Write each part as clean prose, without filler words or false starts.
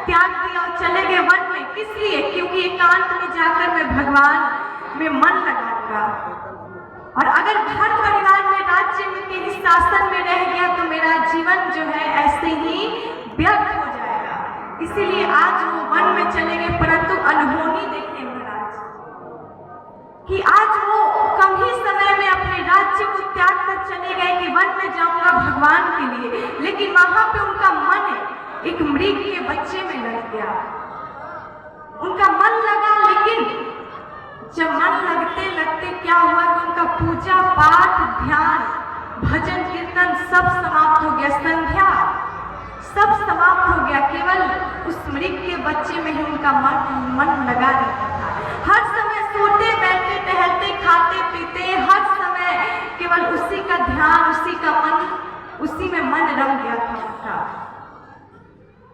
त्याग दिया और चले गए वन में। किस लिए? क्योंकि एकांत में जाकर मैं भगवान में मन लगाऊंगा। और अगर घर परिवार में, राज्य में के ही शासन में रह गया तो मेरा जीवन जो है ऐसे ही व्यर्थ हो जाएगा। इसीलिए आज वो वन में चले गए, परंतु अनहोनी देखे महाराज कि आज वो कम ही समय में अपने राज्य को त्याग कर चले गए कि वन में जाऊंगा भगवान के लिए, लेकिन वहां पे उनका मन एक मृग के बच्चे में लग गया। उनका मन लगा, लेकिन जब मन लगते लगते क्या हुआ कि उनका पूजा पाठ, ध्यान, भजन, कीर्तन सब समाप्त हो गया, संध्या सब समाप्त हो गया। केवल उस मृग के बच्चे में ही उनका मन लगा रहता था। हर समय सोते बैठते टहलते खाते पीते, हर समय केवल उसी का ध्यान, उसी का मन, उसी में मन रम गया था उनका।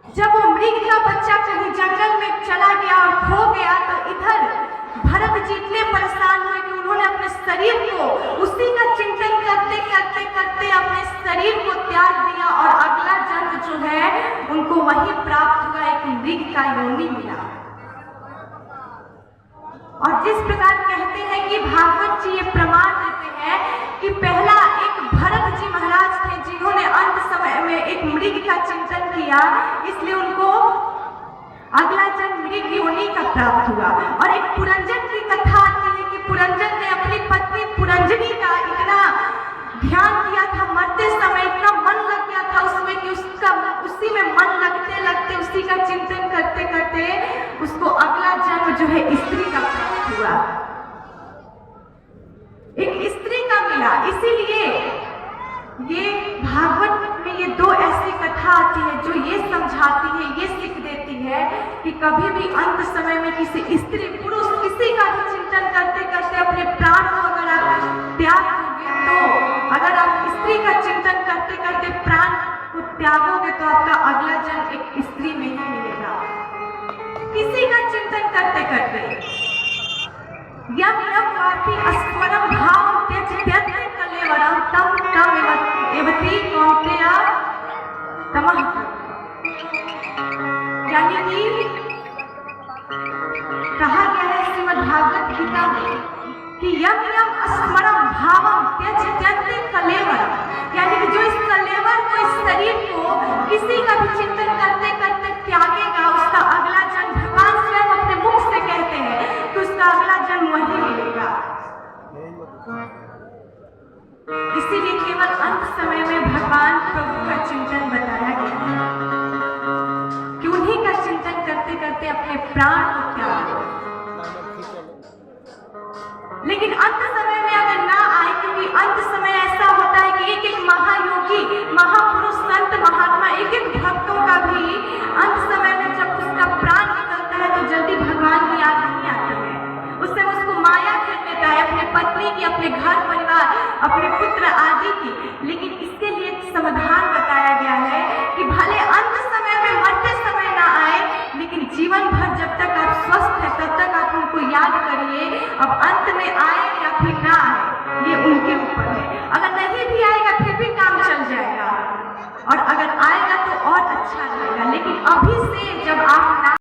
जब वो मृग का बच्चा कहीं जंगल में चला गया और खो गया तो इधर भरत जी इतने परेशान हुए कि उन्होंने अपने शरीर को उसी का चिंतन करते करते करते अपने शरीर को त्याग दिया और अगला जन्म जो है उनको वही प्राप्त हुआ, एक मृग का योनि मिला। और जिस प्रकार कहते हैं कि भागवत जी ये प्रमाण देते हैं कि पहला एक भरत जी महाराज थे जिन्होंने अंत समय में एक मृग का चिंतन किया, इसलिए उनको अगला जन्म मृग योनि का प्राप्त हुआ। और एक पुरंजन की कथा आती है कि पुरंजन ने अपनी पत्नी पुरंजनी का इतना ध्यान किया था, मरते समय इतना मन लग गया था उसमें कि उसका उसी में मन लगते लगते उसी का चिंतन करते करते उसको अगला जन्म जो है स्त्री का प्राप्त हुआ, एक स्त्री का मिला। इसीलिए ये भागवत में ये दो ऐसी कथा आती है जो ये समझाती है, ये सीख देती है कि कभी भी अंत समय में किसी स्त्री पुरुष किसी का भी चिंतन करते करते अपने प्राण को अगर आप त्याग दोगे, तो अगर आप स्त्री का चिंतन करते करते प्राण को त्यागोगे तो आपका अगला जन्म एक स्त्री में ही मिलेगा। किसी का चिंतन करते करते यम यम वापि स्मरम भावम त्यज त्यज कलेवरम तम तम एवति कौन्तेय तमः। यानी कि कहा गया है श्रीमद् भागवत गीता में कि यम यम स्मरम भावम त्यज त्यज कलेवरम, यानी कि जो इस कलेवर को, इस शरीर को किसी का भी चिंतन करते करते त्यागेगा उसका अगला जन्म, भगवान स्वयं अपने मुख से कहते हैं कि उसका अगला जन्म वही मिलेगा। इसीलिए केवल अंत समय में भगवान प्रभु का चिंतन बताया गया है कि उन्हीं का चिंतन करते करते अपने प्राण को त्याग दो। लेकिन अंत समय में अगर ना आए, क्योंकि अंत समय ऐसा होता है कि एक एक महायोगी, महापुरुष, संत, महात्मा, एक एक भक्तों का भी अंत समय में जब उसका प्राण निकलता है तो जल्दी भगवान की याद नहीं आती है। उस समय उसको माया घेर लेता है, अपने पत्नी की, अपने घर परिवार, अपने पुत्र आदि की। लेकिन इसके लिए समाधान बताया गया है कि भले अंत समय में मरते समय ना आए, लेकिन जीवन भर जब तक आप